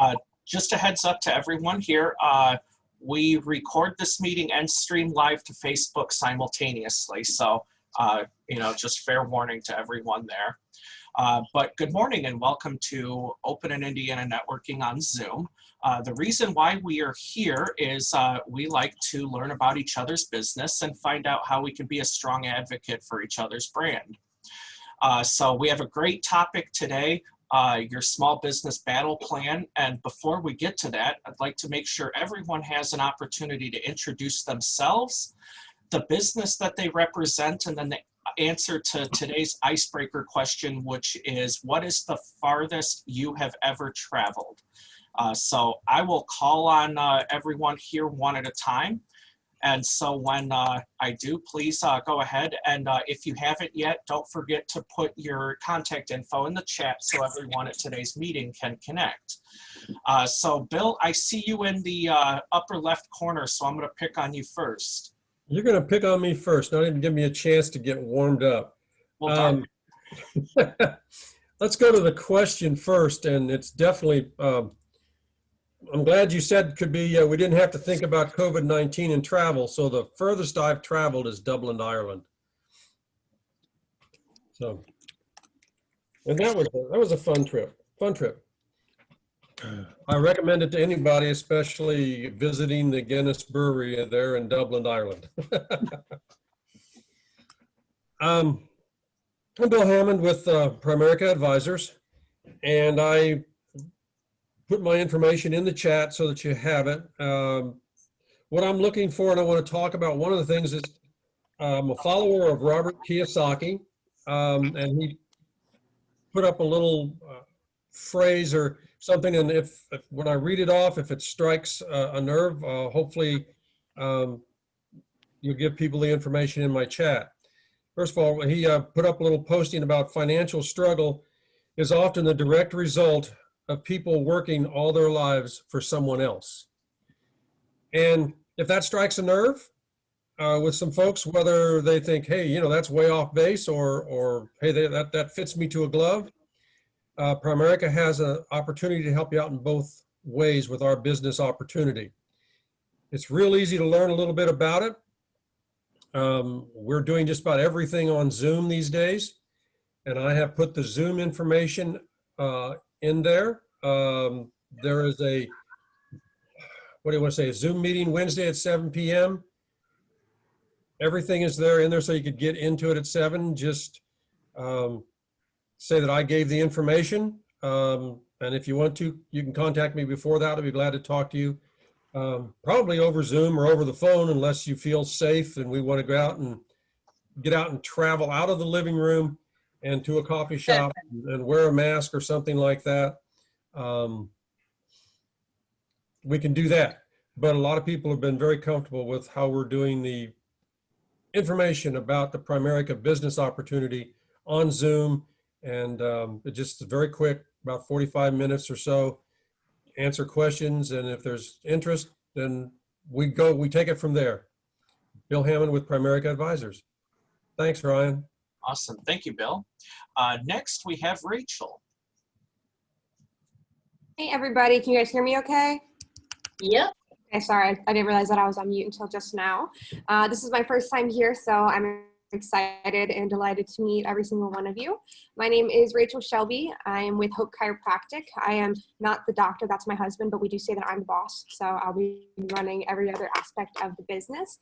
Uh, just a heads up to everyone here. We record this meeting and stream live to Facebook simultaneously. So, just fair warning to everyone there. But good morning and welcome to Open in Indiana Networking on Zoom. The reason why we are here is we like to learn about each other's business and find out how we can be a strong advocate for each other's brand. So we have a great topic today, your small business battle plan. And before we get to that, I'd like to make sure everyone has an opportunity to introduce themselves, the business that they represent, and then the answer to today's icebreaker question, which is, what is the farthest you have ever traveled? So I will call on everyone here one at a time. And so when I do, please go ahead. And if you haven't yet, don't forget to put your contact info in the chat so everyone at today's meeting can connect. So Bill, I see you in the upper left corner, so I'm going to pick on you first. You're going to pick on me first, not even give me a chance to get warmed up. Well, let's go to the question first, and it's definitely, I'm glad you said could be, we didn't have to think about COVID-19 and travel, so the furthest I've traveled is Dublin, Ireland. So, and that was a fun trip, I recommend it to anybody, especially visiting the Guinness Brewery there in Dublin, Ireland. I'm Bill Hammond with Primerica Advisors, and I put my information in the chat so that you have it. What I'm looking for, and I want to talk about, one of the things is I'm a follower of Robert Kiyosaki, and he put up a little phrase or something, and if when I read it off, if it strikes a nerve, hopefully you'll give people the information in my chat. First of all, he put up a little posting about financial struggle is often the direct result of people working all their lives for someone else. And if that strikes a nerve with some folks, whether they think, hey, that's way off base, or hey, that fits me to a glove, Primerica has an opportunity to help you out in both ways with our business opportunity. It's real easy to learn a little bit about it. We're doing just about everything on Zoom these days, and I have put the Zoom information in there. There is a, what do you want to say, a Zoom meeting Wednesday at 7 p.m. Everything is there in there so you could get into it at 7. Just say that I gave the information. And if you want to, you can contact me before that. I'll be glad to talk to you. Probably over Zoom or over the phone, unless you feel safe and we want to go out and get out and travel out of the living room and to a coffee shop and wear a mask or something like that. We can do that. But a lot of people have been very comfortable with how we're doing the information about the Primerica business opportunity on Zoom. And it's just very quick, about 45 minutes or so, answer questions. And if there's interest, then we take it from there. Bill Hammond with Primerica Advisors. Thanks, Ryan. Awesome. Thank you, Bill. Next, we have Rachel. Hey, everybody. Can you guys hear me okay? Yep. Okay, sorry. I didn't realize that I was on mute until just now. This is my first time here, so I'm excited and delighted to meet every single one of you. My name is Rachel Shelby. I am with Hope Chiropractic. I am not the doctor, that's my husband, but we do say that I'm the boss, so I'll be running every other aspect of the business.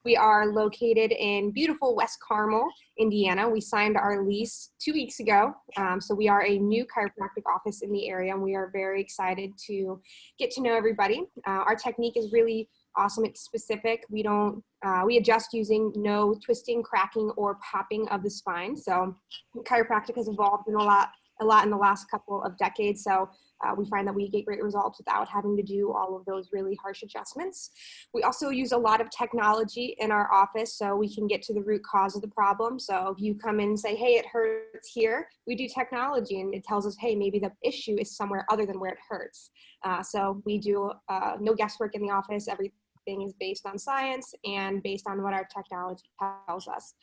We are located in beautiful West Carmel, Indiana. We signed our lease 2 weeks ago, so we are a new chiropractic office in the area, and we are very excited to get to know everybody. Our technique is really awesome. It's specific. We adjust using no twisting, cracking, or popping of the spine. So chiropractic has evolved a lot in the last couple of decades. So we find that we get great results without having to do all of those really harsh adjustments. We also use a lot of technology in our office so we can get to the root cause of the problem. So if you come in and say, hey, it hurts here, we do technology and it tells us, hey, maybe the issue is somewhere other than where it hurts. So we do no guesswork in the office. Everything is based on science and based on what our technology tells us.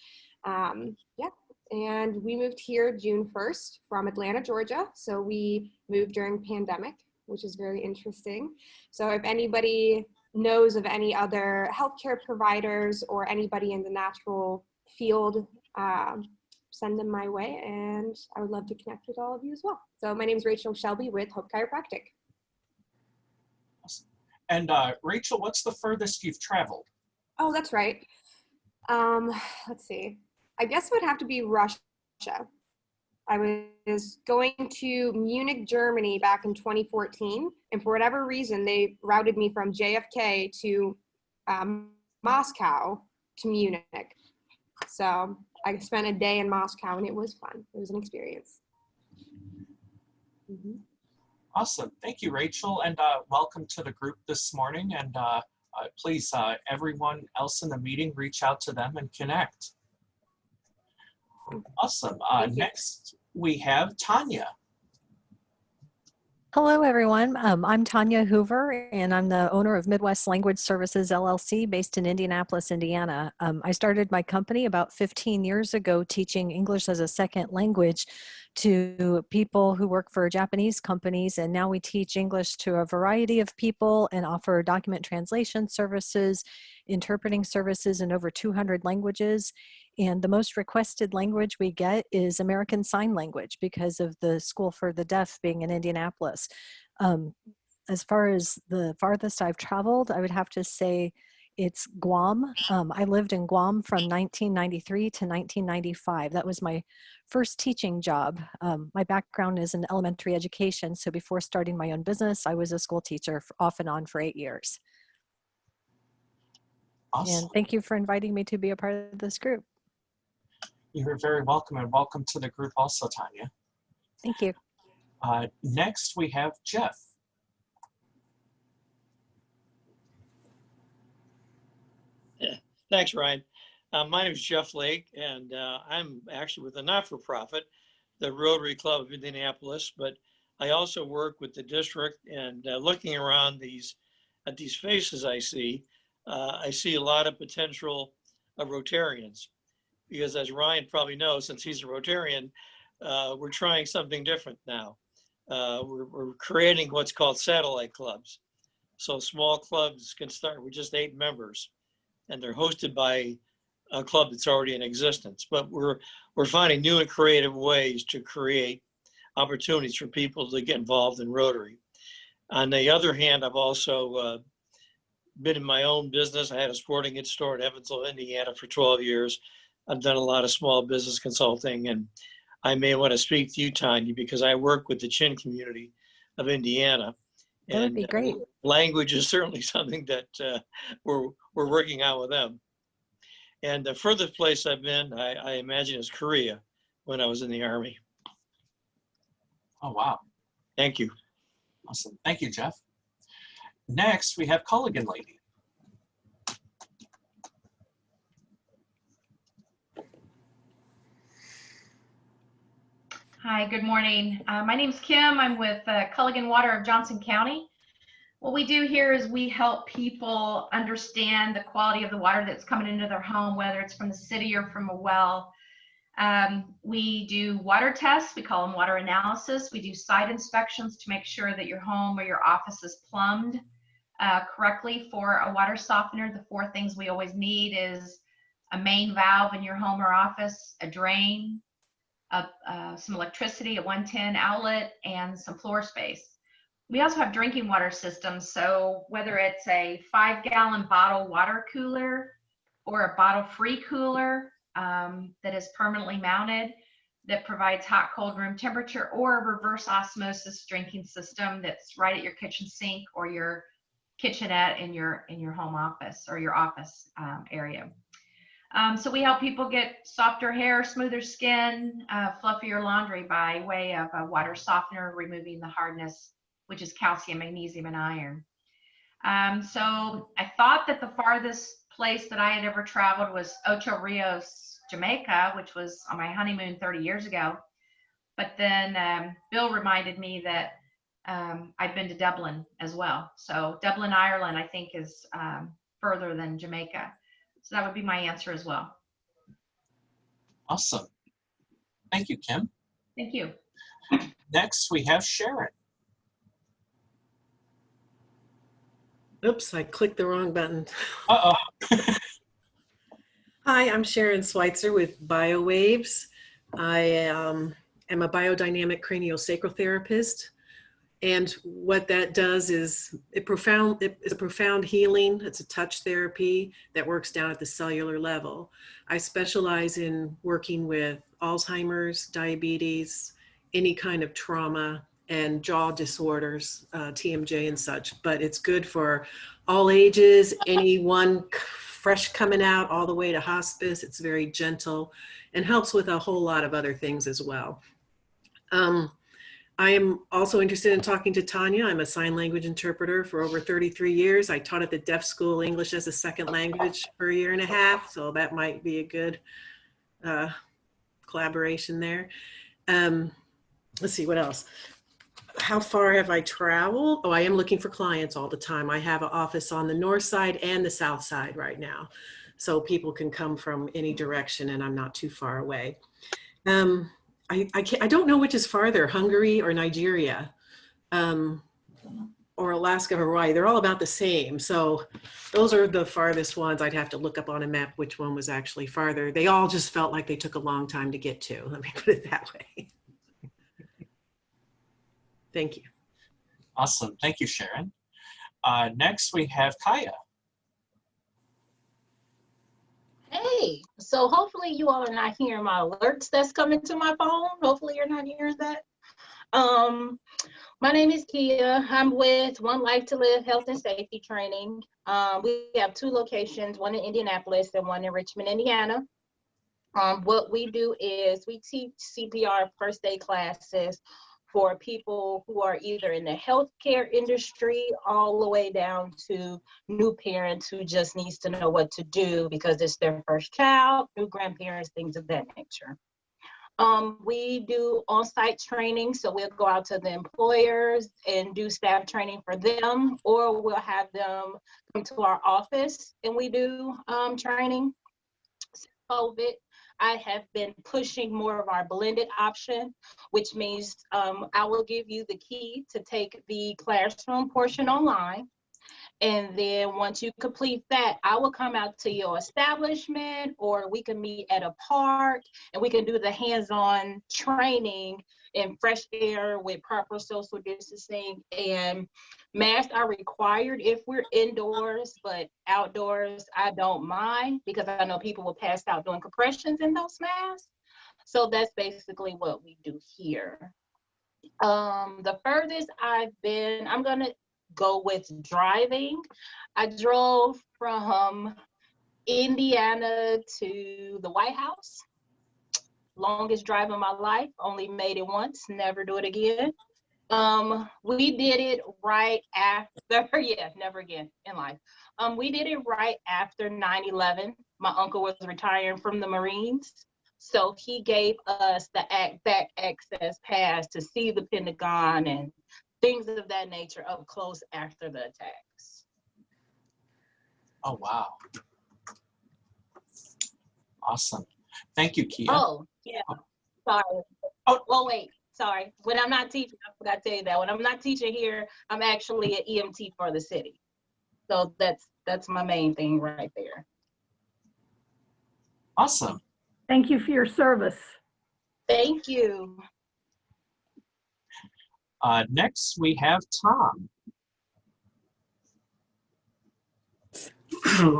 Yeah. And we moved here June 1st from Atlanta, Georgia. So we moved during pandemic. which is very interesting. So if anybody knows of any other healthcare providers or anybody in the natural field, send them my way, and I would love to connect with all of you as well. So my name is Rachel Shelby with Hope Chiropractic. Awesome. And Rachel, what's the furthest you've traveled? Oh, that's right. Let's see. I guess it would have to be Russia. I was going to Munich, Germany back in 2014, and for whatever reason, they routed me from JFK to Moscow to Munich. So I spent a day in Moscow, and it was fun. It was an experience. Mm-hmm. Awesome. Thank you, Rachel, and welcome to the group this morning. And please, everyone else in the meeting, reach out to them and connect. Awesome. Next, we have Tanya. Hello, everyone. I'm Tanya Hoover, and I'm the owner of Midwest Language Services, LLC, based in Indianapolis, Indiana. I started my company about 15 years ago teaching English as a second language to people who work for Japanese companies, and now we teach English to a variety of people and offer document translation services, interpreting services in over 200 languages. And the most requested language we get is American Sign Language because of the School for the Deaf being in Indianapolis. As far as the farthest I've traveled, I would have to say it's Guam. I lived in Guam from 1993 to 1995. That was my first teaching job. My background is in elementary education, so before starting my own business, I was a school teacher off and on for 8 years. Awesome. And thank you for inviting me to be a part of this group. You're very welcome, and welcome to the group also, Tanya. Thank you. Next, we have Jeff. Thanks, Ryan. My name is Jeff Lake, and I'm actually with a not-for-profit, the Rotary Club of Indianapolis, but I also work with the district, and looking around at these faces I see a lot of potential Rotarians, because as Ryan probably knows, since he's a Rotarian, we're trying something different now. We're creating what's called satellite clubs. So small clubs can start with just 8 members, and they're hosted by a club that's already in existence. But we're finding new and creative ways to create opportunities for people to get involved in Rotary. On the other hand, I've also been in my own business. I had a sporting goods store in Evansville, Indiana for 12 years. I've done a lot of small business consulting, and I may want to speak to you, Tanya, because I work with the Chin community of Indiana. That would be great. Language is certainly something that we're working out with them. And the furthest place I've been, I imagine, is Korea when I was in the Army. Oh, wow. Thank you. Awesome. Thank you, Jeff. Next, we have Culligan Lady. Hi, good morning. My name's Kim. I'm with Culligan Water of Johnson County. What we do here is we help people understand the quality of the water that's coming into their home, whether it's from the city or from a well. We do water tests. We call them water analysis. We do site inspections to make sure that your home or your office is plumbed correctly for a water softener. The 4 things we always need is a main valve in your home or office, a drain, some electricity, a 110 outlet, and some floor space. We also have drinking water systems. So whether it's a 5-gallon bottle water cooler or a bottle-free cooler that is permanently mounted that provides hot, cold room temperature, or a reverse osmosis drinking system that's right at your kitchen sink or your kitchenette in your home office or your office area. So we help people get softer hair, smoother skin, fluffier laundry by way of a water softener, removing the hardness, which is calcium, magnesium, and iron. So I thought that the farthest place that I had ever traveled was Ocho Rios, Jamaica, which was on my honeymoon 30 years ago. But then Bill reminded me that I've been to Dublin as well. So Dublin, Ireland, I think is further than Jamaica. So that would be my answer as well. Awesome. Thank you, Kim. Thank you. Next, we have Sharon. Oops, I clicked the wrong button. Uh-oh. Hi, I'm Sharon Schweitzer with BioWaves. I am a biodynamic craniosacral therapist. And what that does is it's a profound healing. It's a touch therapy that works down at the cellular level. I specialize in working with Alzheimer's, diabetes, any kind of trauma, and jaw disorders, TMJ and such. But it's good for all ages, anyone fresh coming out all the way to hospice. It's very gentle and helps with a whole lot of other things as well. I am also interested in talking to Tanya. I'm a sign language interpreter for over 33 years. I taught at the Deaf School English as a second language for a year and a half, so that might be a good collaboration there. Let's see, what else? How far have I traveled? Oh, I am looking for clients all the time. I have an office on the north side and the south side right now, so people can come from any direction and I'm not too far away. I don't know which is farther, Hungary or Nigeria, or Alaska or Hawaii. They're all about the same. So those are the farthest ones. I'd have to look up on a map which one was actually farther. They all just felt like they took a long time to get to. Let me put it that way. Thank you. Awesome. Thank you, Sharon. Next, we have Kaya. Hey, so hopefully you all are not hearing my alerts that's coming to my phone. Hopefully you're not hearing that. My name is Kia. I'm with One Life to Live Health and Safety Training. We have 2 locations, one in Indianapolis and one in Richmond, Indiana. What we do is we teach CPR first aid classes for people who are either in the healthcare industry all the way down to new parents who just needs to know what to do because it's their first child, new grandparents, things of that nature. We do on-site training, so we'll go out to the employers and do staff training for them, or we'll have them come to our office and we do training. Since COVID, I have been pushing more of our blended option, which means I will give you the key to take the classroom portion online. And then once you complete that, I will come out to your establishment, or we can meet at a park and we can do the hands-on training in fresh air with proper social distancing. And masks are required if we're indoors, but outdoors, I don't mind because I know people will pass out doing compressions in those masks. So that's basically what we do here. The furthest I've been, I'm gonna go with driving. I drove from Indiana to the White House. Longest drive of my life, only made it once, never do it again. We did it right after, yeah, never again in life. We did it right after 9/11. My uncle was retiring from the Marines. So he gave us the back access pass to see the Pentagon and things of that nature up close after the attacks. Oh, wow. Awesome. Thank you, Kia. Oh, yeah, sorry. Oh, wait, sorry. When I'm not teaching, I forgot to tell you that. When I'm not teaching here, I'm actually an EMT for the city. So that's my main thing right there. Awesome. Thank you for your service. Thank you. Next, we have Tom.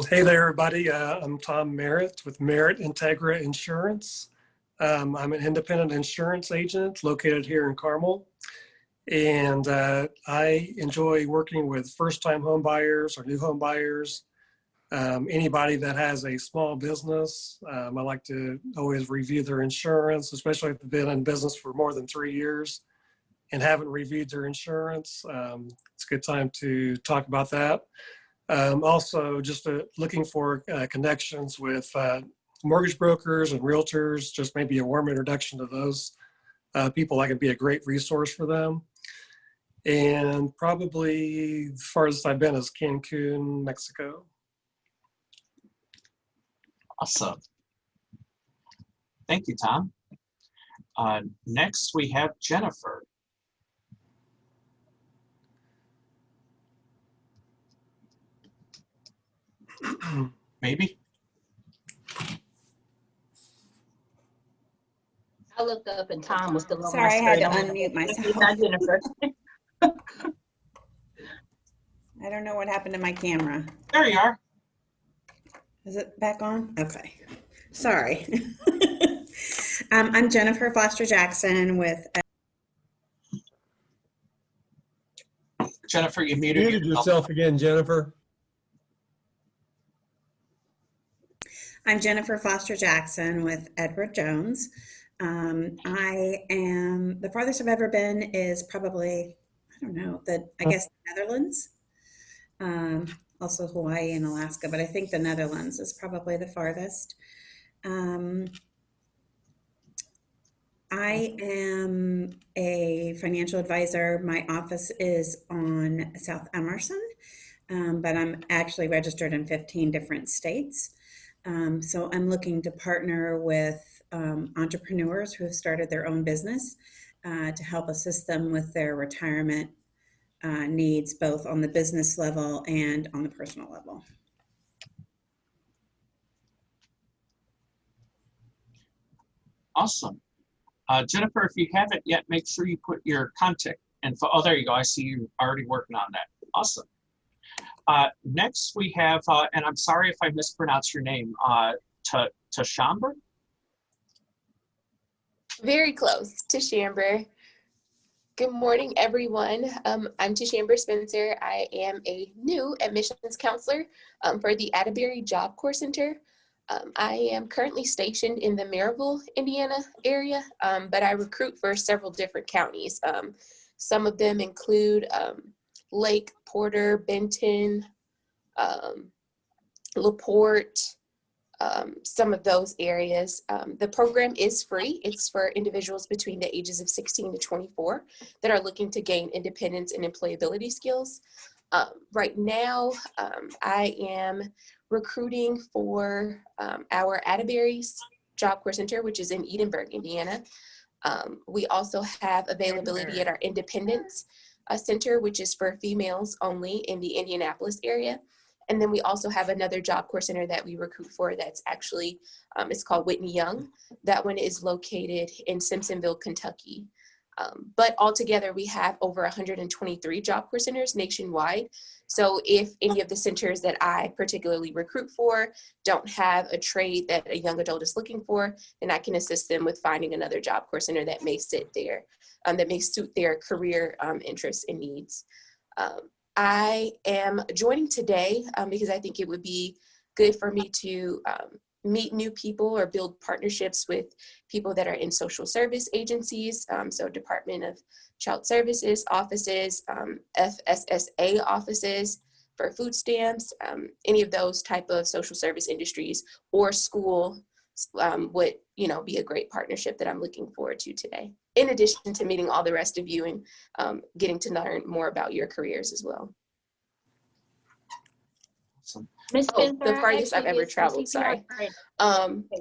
Hey there, everybody. I'm Tom Merritt with Merritt Integra Insurance. I'm an independent insurance agent located here in Carmel. And I enjoy working with first-time home buyers or new home buyers, anybody that has a small business. I like to always review their insurance, especially if they've been in business for more than 3 years and haven't reviewed their insurance. It's a good time to talk about that. Also, just looking for connections with mortgage brokers and realtors, just maybe a warm introduction to those people. I could be a great resource for them. And probably the farthest I've been is Cancun, Mexico. Awesome. Thank you, Tom. Next, we have Jennifer. Maybe? I looked up and Tom was still on my Sorry, I had to screen. unmute myself. Not Jennifer. I don't know what happened to my camera. There you are. Is it back on? Okay. Sorry. I'm Jennifer Foster Jackson with. Jennifer, you Muted muted yourself. yourself again, Jennifer. I'm Jennifer Foster Jackson with Edward Jones. I am, the farthest I've ever been is probably, I don't know, I guess the Netherlands. Also Hawaii and Alaska, but I think the Netherlands is probably the farthest. I am a financial advisor. My office is on South Emerson, but I'm actually registered in 15 different states. So I'm looking to partner with entrepreneurs who have started their own business to help assist them with their retirement needs, both on the business level and on the personal level. Awesome. Jennifer, if you haven't yet, make sure you put your contact info. Oh, there you go. I see you already working on that. Awesome. Next we have, and I'm sorry if I mispronounce your name, Tashamber? Very close to Shamber. Good morning, everyone. I'm Tashamber Spencer. I am a new admissions counselor for the Atterbury Job Corps Center. I am currently stationed in the Maryville, Indiana area, but I recruit for several different counties. Some of them include Lake, Porter, Benton, LaPorte, some of those areas. The program is free. It's for individuals between the ages of 16 to 24 that are looking to gain independence and employability skills. Right now, I am recruiting for our Atterbury's Job Corps Center, which is in Edinburgh, Indiana. We also have availability at our Independence Center, which is for females only in the Indianapolis area. And then we also have another Job Corps Center that we recruit for that's actually, it's called Whitney Young. That one is located in Simpsonville, Kentucky. But altogether, we have over 123 Job Corps Centers nationwide. So if any of the centers that I particularly recruit for don't have a trade that a young adult is looking for, then I can assist them with finding another Job Corps Center that may sit there, that may suit their career interests and needs. I am joining today because I think it would be good for me to meet new people or build partnerships with people that are in social service agencies, so Department of Child Services offices, FSSA offices for food stamps, any of those type of social service industries or school would, be a great partnership that I'm looking forward to today. In addition to meeting all the rest of you and getting to learn more about your careers as well. Awesome. The farthest I've ever traveled, sorry.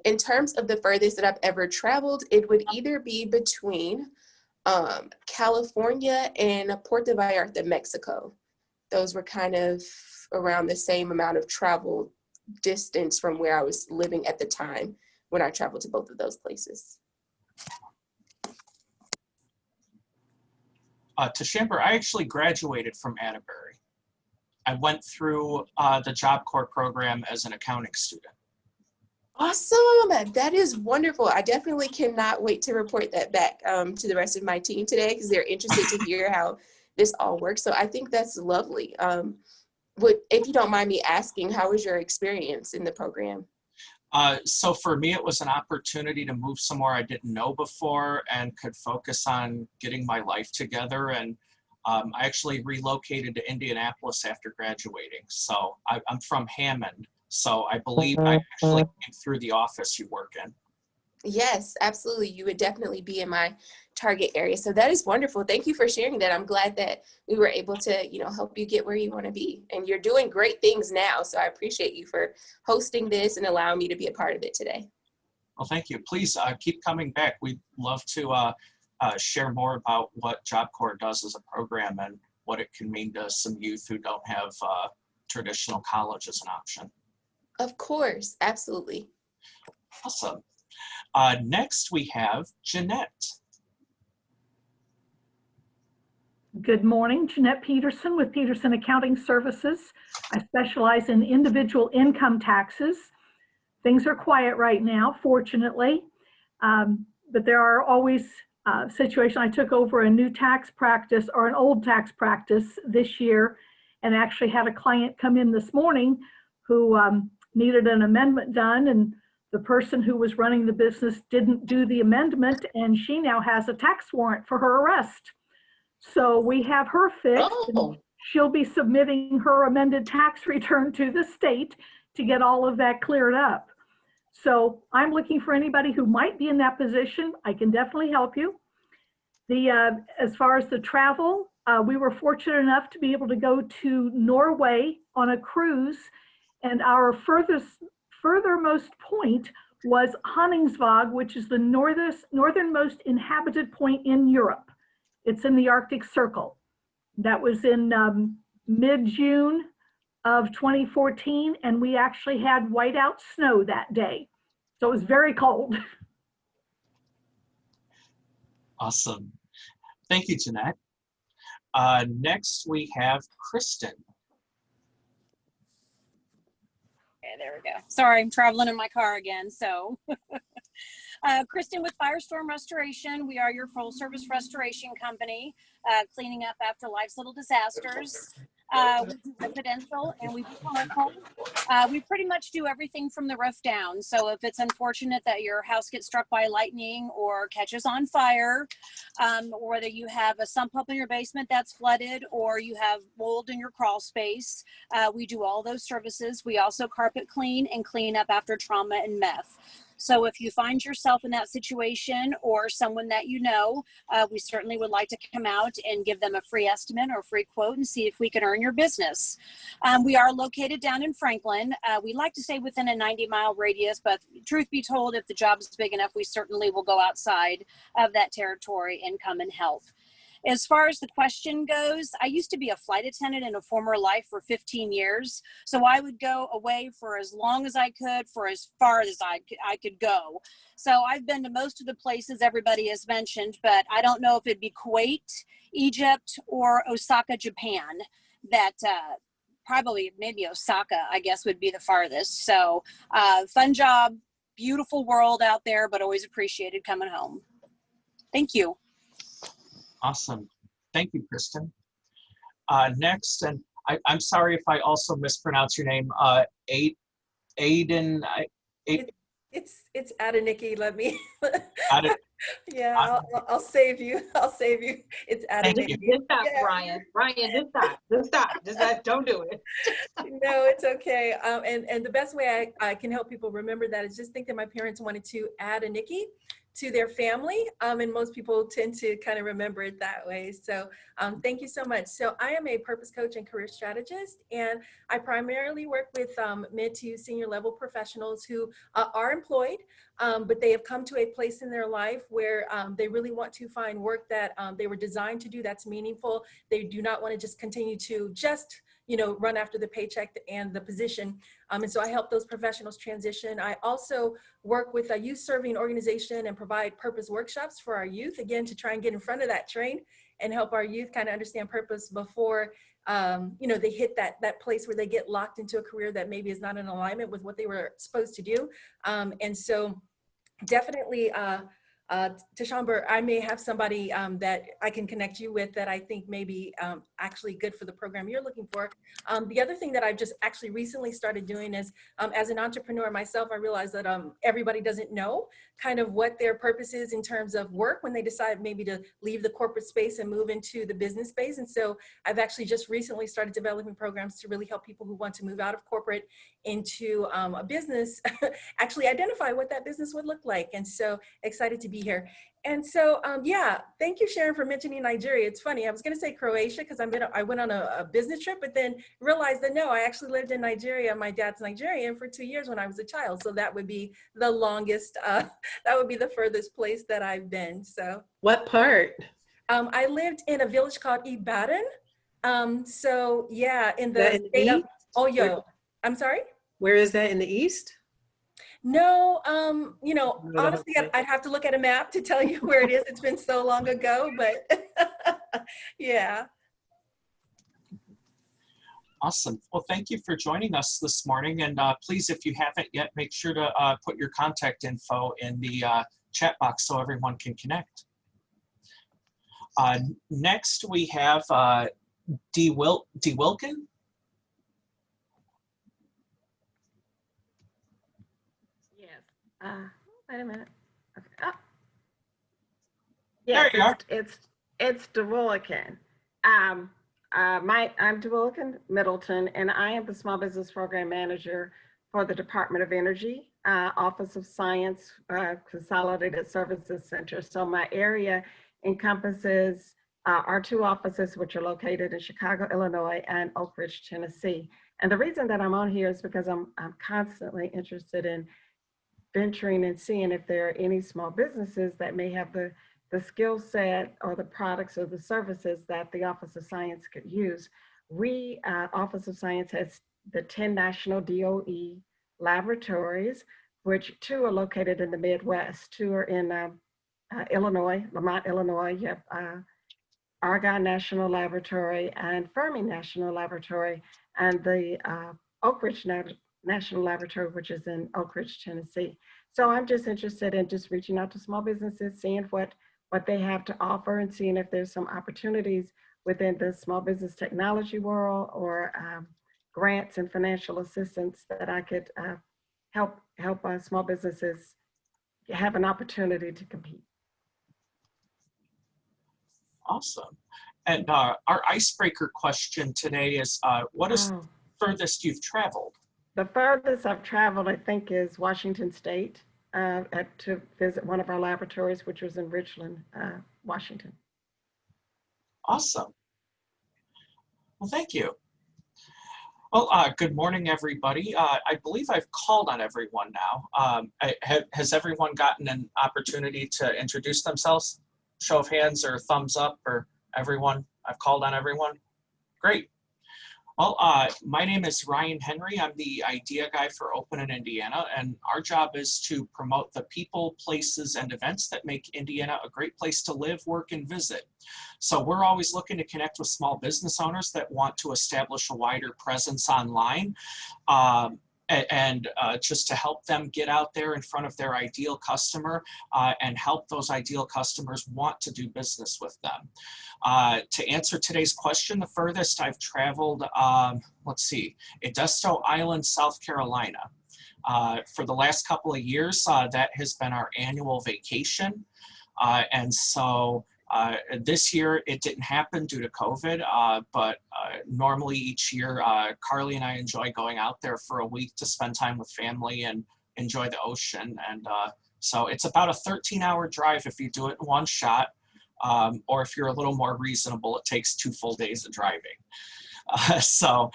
In terms of the furthest that I've ever traveled, it would either be between California and Puerto Vallarta, Mexico. Those were kind of around the same amount of travel distance from where I was living at the time when I traveled to both of those places. Tashamber, I actually graduated from Atterbury. I went through the Job Corps program as an accounting student. Awesome. That is wonderful. I definitely cannot wait to report that back to the rest of my team today because they're interested to hear how this all works. So I think that's lovely. If you don't mind me asking, how was your experience in the program? So for me, it was an opportunity to move somewhere I didn't know before and could focus on getting my life together. And I actually relocated to Indianapolis after graduating. So I'm from Hammond. So I believe I actually came through the office you work in. Yes, absolutely. You would definitely be in my target area. So that is wonderful. Thank you for sharing that. I'm glad that we were able to, help you get where you want to be. And you're doing great things now. So I appreciate you for hosting this and allowing me to be a part of it today. Well, thank you. Please keep coming back. We'd love to share more about what Job Corps does as a program and what it can mean to some youth who don't have traditional college as an option. Of course, absolutely. Awesome. Next, we have Jeanette. Good morning, Jeanette Peterson with Peterson Accounting Services. I specialize in individual income taxes. Things are quiet right now, fortunately, but there are always situations. I took over a new tax practice or an old tax practice this year and actually had a client come in this morning who needed an amendment done, and the person who was running the business didn't do the amendment, and she now has a tax warrant for her arrest. So we have her fixed. And she'll be submitting her amended tax return to the state to get all of that cleared up. So I'm looking for anybody who might be in that position. I can definitely help you. As far as the travel, we were fortunate enough to be able to go to Norway on a cruise, and our furthermost point was Honningsvåg, which is the northernmost inhabited point in Europe. It's in the Arctic Circle. That was in mid-June of 2014, and we actually had whiteout snow that day. So it was very cold. Awesome. Thank you, Jeanette. Next, we have Kristen. Okay, there we go. Sorry, I'm traveling in my car again. So Kristen with Firestorm Restoration. We are your full service restoration company, cleaning up after life's little disasters. We do residential and we do commercial. We pretty much do everything from the roof down. So if it's unfortunate that your house gets struck by lightning or catches on fire, or whether you have a sump pump in your basement that's flooded, or you have mold in your crawl space, we do all those services. We also carpet clean and clean up after trauma and meth. So if you find yourself in that situation or someone that you know, we certainly would like to come out and give them a free estimate or free quote and see if we can earn your business. We are located down in Franklin. We like to stay within a 90-mile radius, but truth be told, if the job is big enough, we certainly will go outside of that territory and come and help. As far as the question goes, I used to be a flight attendant in a former life for 15 years. So I would go away for as long as I could, for as far as I could go. So I've been to most of the places everybody has mentioned, but I don't know if it'd be Kuwait, Egypt, or Osaka, Japan. That probably maybe Osaka, I guess, would be the farthest. So fun job, beautiful world out there, but always appreciated coming home. Thank you. Awesome. Thank you, Kristen. Next, and I'm sorry if I also mispronounce your name, Aiden. It's Adeniki. Let me. Aden, yeah, I'll save you. I'll save you. It's Adeniki. Just stop, yeah. Brian, just stop. Just stop. Don't do it. No, it's okay. And the best way I can help people remember that is just think that my parents wanted to add a Nikki to their family, and most people tend to kind of remember it that way. So thank you so much. So I am a purpose coach and career strategist, and I primarily work with mid to senior level professionals who are employed, but they have come to a place in their life where they really want to find work that they were designed to do that's meaningful. They do not want to just continue to just run after the paycheck and the position. And so I help those professionals transition. I also work with a youth serving organization and provide purpose workshops for our youth, again, to try and get in front of that train and help our youth kind of understand purpose before, they hit that place where they get locked into a career that maybe is not in alignment with what they were supposed to do. And so definitely, Tashamber, I may have somebody that I can connect you with that I think may be actually good for the program you're looking for. The other thing that I've just actually recently started doing is, as an entrepreneur myself, I realized that everybody doesn't know kind of what their purpose is in terms of work when they decide maybe to leave the corporate space and move into the business space. And so I've actually just recently started developing programs to really help people who want to move out of corporate into a business actually identify what that business would look like. And so excited to be here. And so, yeah, thank you, Sharon, for mentioning Nigeria. It's funny, I was going to say Croatia because I went on a business trip, but then realized that no, I actually lived in Nigeria. My dad's Nigerian for 2 years when I was a child. So that would be the longest, that would be the furthest place that I've been. So what part? I lived in a village called Ibadan. So yeah, in the state of Oyo. I'm sorry? Where is that, in the east? No, you know, No, honestly, okay. I'd have to look at a map to tell you where it is. It's been so long ago, but yeah. Awesome. Well, thank you for joining us this morning. And please, if you haven't yet, make sure to put your contact info in the chat box so everyone can connect. Next, we have Dee Wilkin. Yes. Wait a minute. Okay. Oh. There Yes, you are. it's DeWillikin. I'm DeWillikin Middleton, and I am the Small Business Program Manager for the Department of Energy, Office of Science, Consolidated Services Center. So my area encompasses our 2 offices, which are located in Chicago, Illinois, and Oak Ridge, Tennessee. And the reason that I'm on here is because I'm constantly interested in venturing and seeing if there are any small businesses that may have the skill set or the products or the services that the Office of Science could use. We, Office of Science, has the 10 national DOE laboratories, which 2 are located in the Midwest. 2 are in Illinois, Lamont, Illinois. You have Argonne National Laboratory and Fermi National Laboratory, and the Oak Ridge National Laboratory, which is in Oak Ridge, Tennessee. So I'm just interested in just reaching out to small businesses, seeing what they have to offer, and seeing if there's some opportunities within the small business technology world or grants and financial assistance that I could help small businesses have an opportunity to compete. Awesome. And our icebreaker question today is, what is the furthest you've traveled? The furthest I've traveled, I think, is Washington State to visit one of our laboratories, which was in Richland, Washington. Awesome. Well, thank you. Well, good morning, everybody. I believe I've called on everyone now. Has everyone gotten an opportunity to introduce themselves? Show of hands or thumbs up, or everyone? I've called on everyone. Great. Well, my name is Ryan Henry. I'm the idea guy for Open in Indiana, and our job is to promote the people, places, and events that make Indiana a great place to live, work, and visit. So we're always looking to connect with small business owners that want to establish a wider presence online, and just to help them get out there in front of their ideal customer and help those ideal customers want to do business with them. To answer today's question, the furthest I've traveled, let's see, Edisto Island, South Carolina. For the last couple of years, that has been our annual vacation. And so this year it didn't happen due to COVID, but normally each year, Carly and I enjoy going out there for a week to spend time with family and enjoy the ocean. And so it's about a 13-hour drive if you do it in one shot. Or if you're a little more reasonable, it takes 2 full days of driving. So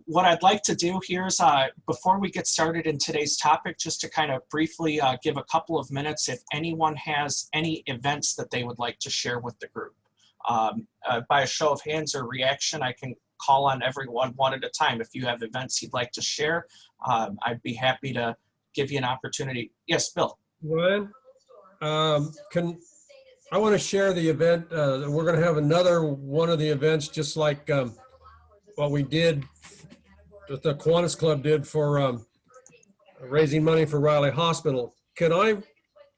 what I'd like to do here is, before we get started in today's topic, just to kind of briefly give a couple of minutes if anyone has any events that they would like to share with the group. By a show of hands or reaction, I can call on everyone one at a time. If you have events you'd like to share, I'd be happy to give you an opportunity. Yes, Bill. Ryan, I want to share the event. We're going to have another one of the events, just like what we did, that the Kiwanis Club did for raising money for Riley Hospital. Can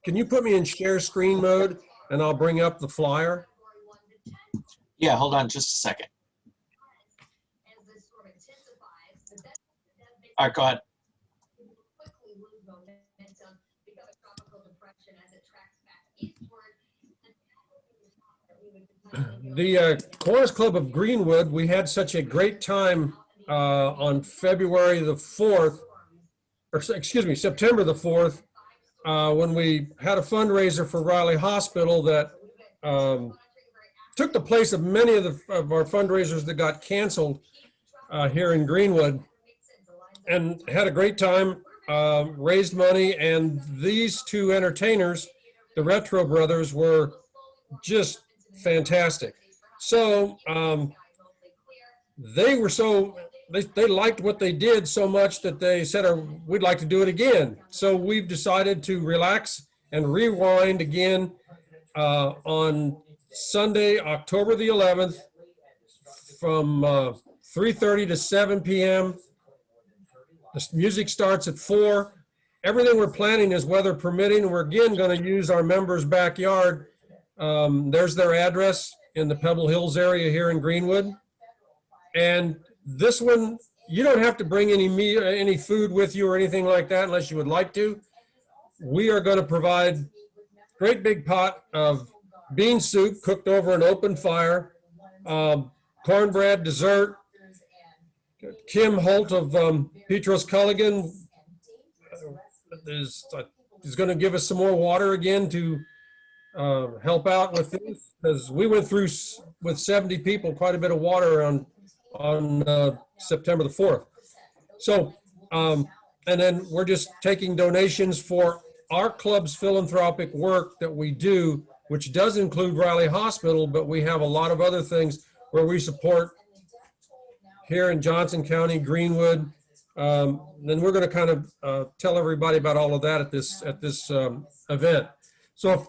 you put me in share screen mode and I'll bring up the flyer? Yeah, hold on just a second. All right, go ahead. The Kiwanis Club of Greenwood, we had such a great time on February the 4th, or excuse me, September the 4th, when we had a fundraiser for Riley Hospital that took the place of many of our fundraisers that got canceled here in Greenwood, and had a great time, raised money, and these 2 entertainers, the Retro Brothers, were just fantastic. So they were so they liked what they did so much that they said, we'd like to do it again. So we've decided to relax and rewind again on Sunday, October the 11th from 3:30 to 7 p.m. The music starts at 4. Everything we're planning is weather permitting. We're again going to use our members' backyard. There's their address in the Pebble Hills area here in Greenwood. And this one, you don't have to bring any food with you or anything like that unless you would like to. We are going to provide a great big pot of bean soup cooked over an open fire, cornbread, dessert. Kim Holt of Petros Culligan is going to give us some more water again to help out with this, because we went through with 70 people quite a bit of water on September the 4th. So, and then we're just taking donations for our club's philanthropic work that we do, which does include Riley Hospital, but we have a lot of other things where we support here in Johnson County, Greenwood. Then we're going to kind of tell everybody about all of that at this event. So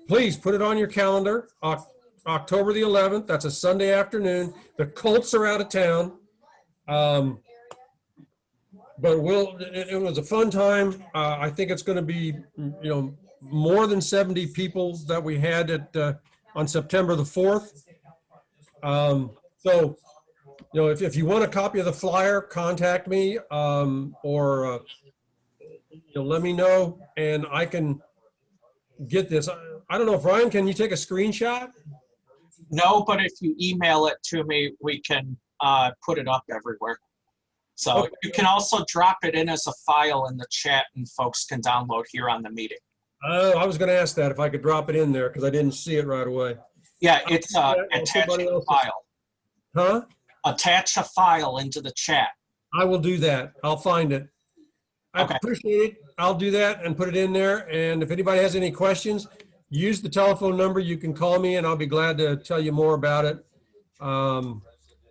please put it on your calendar. October the 11th. That's a Sunday afternoon. The Colts are out of town. But it was a fun time. I think it's going to be, more than 70 people that we had on September the 4th. So, if you want a copy of the flyer, contact me or let me know and I can get this. I don't know if Ryan, can you take a screenshot? No, but if you email it to me, we can put it up everywhere. So Okay. you can also drop it in as a file in the chat and folks can download here on the meeting. I was going to ask that if I could drop it in there because I didn't see it right away. Yeah, it's attach Everybody a else is- file. Huh? Attach a file into the chat. I will do that. I'll find it. I Okay. appreciate it. I'll do that and put it in there. And if anybody has any questions, use the telephone number. You can call me and I'll be glad to tell you more about it.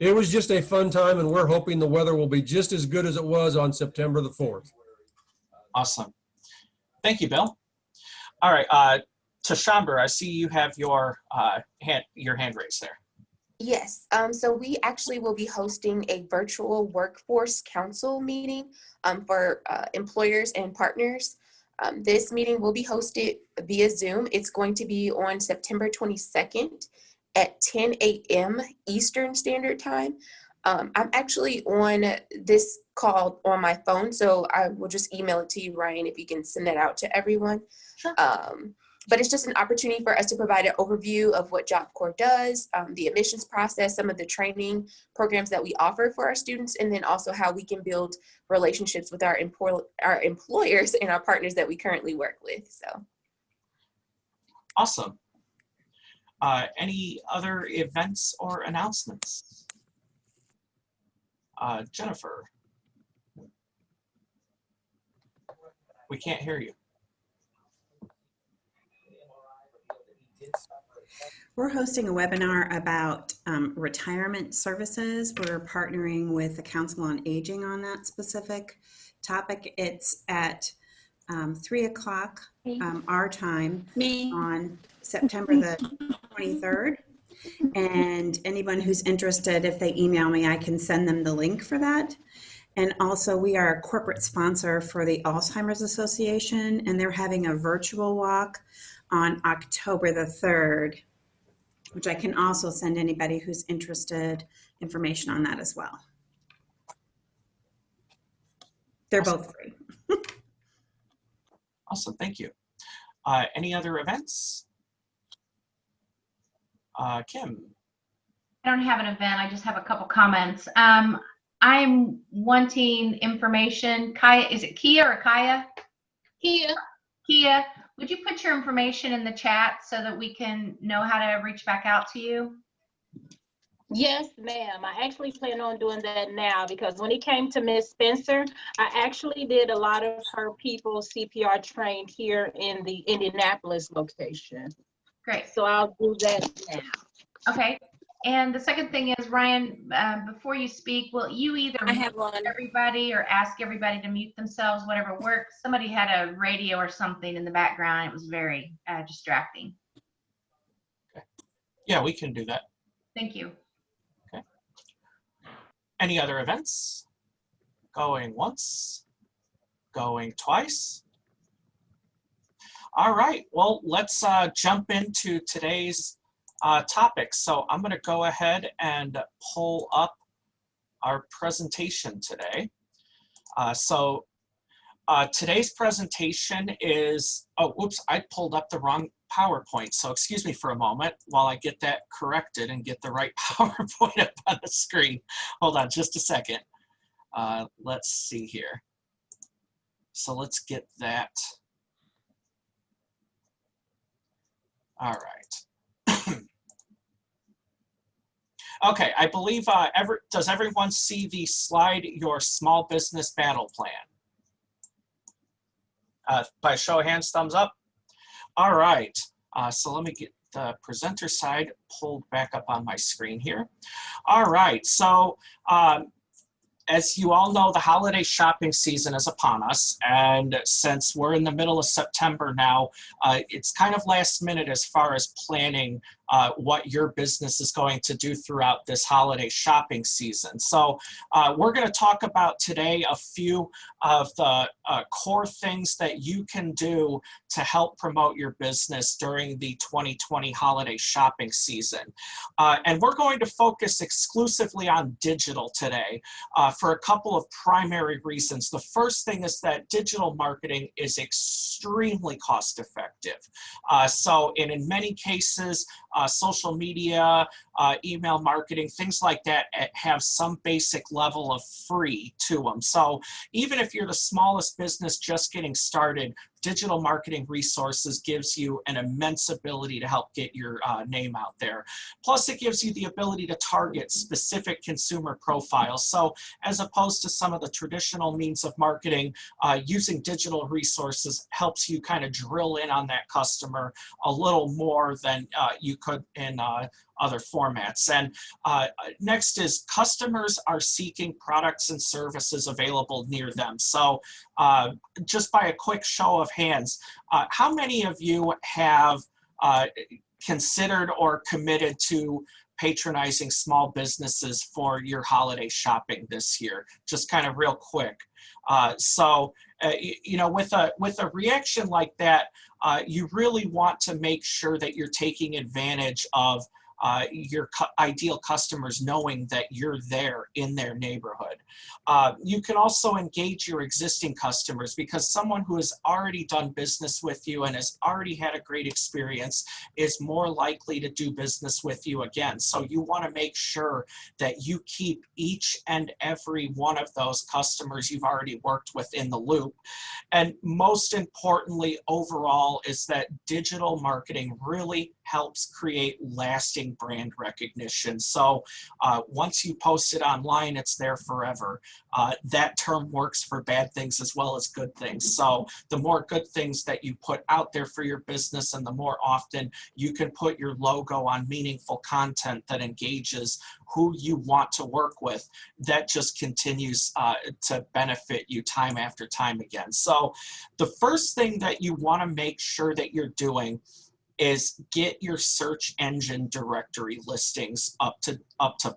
It was just a fun time and we're hoping the weather will be just as good as it was on September the 4th. Awesome. Thank you, Bill. All right, Tashamber, I see you have your hand raised there. Yes, so we actually will be hosting a virtual workforce council meeting for employers and partners. This meeting will be hosted via Zoom. It's going to be on September 22nd at 10 a.m. Eastern Standard Time. I'm actually on this call on my phone, so I will just email it to you, Ryan, if you can send that out to everyone. Sure. But it's just an opportunity for us to provide an overview of what Job Corps does, the admissions process, some of the training programs that we offer for our students, and then also how we can build relationships with our employers and our partners that we currently work with. So, Awesome. Any other events or announcements? Jennifer. We can't hear you. We're hosting a webinar about retirement services. We're partnering with the Council on Aging on that specific topic. It's at 3 o'clock our time on September the 23rd. And anyone who's interested, if they email me, I can send them the link for that. And also we are a corporate sponsor for the Alzheimer's Association, and they're having a virtual walk on October the 3rd, which I can also send anybody who's interested information on that as well. They're both free. Awesome, thank you. Any other events? Kim. I don't have an event. I just have a couple comments. I'm wanting information. Kaya, is it Kia or Kaya? Kia. Kia, would you put your information in the chat so that we can know how to reach back out to you? Yes, ma'am. I actually plan on doing that now because when it came to Miss Spencer, I actually did a lot of her people CPR trained here in the Indianapolis location. Great. So I'll do that now. Okay. And the second thing is, Ryan, before you speak, will you either I have mute one. everybody or ask everybody to mute themselves, whatever works? Somebody had a radio or something in the background. It was very distracting. Yeah, we can do that. Thank you. Okay. Any other events? Going once, going twice. All right, well, let's jump into today's topic. So I'm going to go ahead and pull up our presentation today. Today's presentation is, oh, whoops, I pulled up the wrong PowerPoint. So excuse me for a moment while I get that corrected and get the right PowerPoint up on the screen. Hold on just a second. Let's see here. So let's get that. All right. Okay, I believe, does everyone see the slide, your small business battle plan? By show of hands, thumbs up. All right, so let me get the presenter side pulled back up on my screen here. All right, so as you all know, the holiday shopping season is upon us, and since we're in the middle of September now, it's kind of last minute as far as planning what your business is going to do throughout this holiday shopping season. So we're going to talk about today a few of the core things that you can do to help promote your business during the 2020 holiday shopping season. And we're going to focus exclusively on digital today for a couple of primary reasons. The first thing is that digital marketing is extremely cost effective. So in many cases, social media, email marketing, things like that have some basic level of free to them. So even if you're the smallest business just getting started, digital marketing resources gives you an immense ability to help get your name out there. Plus, it gives you the ability to target specific consumer profiles. So as opposed to some of the traditional means of marketing, using digital resources helps you kind of drill in on that customer a little more than you could in other formats. And next is customers are seeking products and services available near them. So just by a quick show of hands, how many of you have considered or committed to patronizing small businesses for your holiday shopping this year? Just kind of real quick. You know, with a reaction like that, you really want to make sure that you're taking advantage of your ideal customers knowing that you're there in their neighborhood. You can also engage your existing customers, because someone who has already done business with you and has already had a great experience is more likely to do business with you again. So you want to make sure that you keep each and every one of those customers you've already worked with in the loop. And most importantly, overall, is that digital marketing really helps create lasting brand recognition. So once you post it online, it's there forever. That term works for bad things as well as good things. So the more good things that you put out there for your business, and the more often you can put your logo on meaningful content that engages who you want to work with, that just continues to benefit you time after time again. So the first thing that you want to make sure that you're doing is get your search engine directory listings up to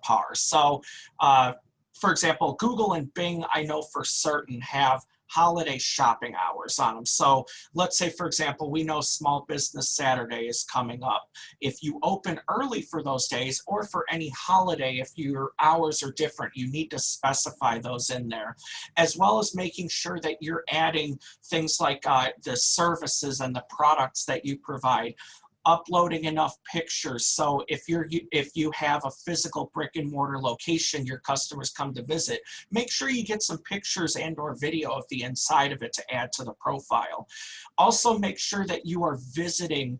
par. So for example, Google and Bing, I know for certain, have holiday shopping hours on them. So let's say, for example, we know Small Business Saturday is coming up. If you open early for those days, or for any holiday, if your hours are different, you need to specify those in there, as well as making sure that you're adding things like the services and the products that you provide. Uploading enough pictures, so if you have a physical brick and mortar location your customers come to visit, make sure you get some pictures and or video of the inside of it to add to the profile. Also, make sure that you are visiting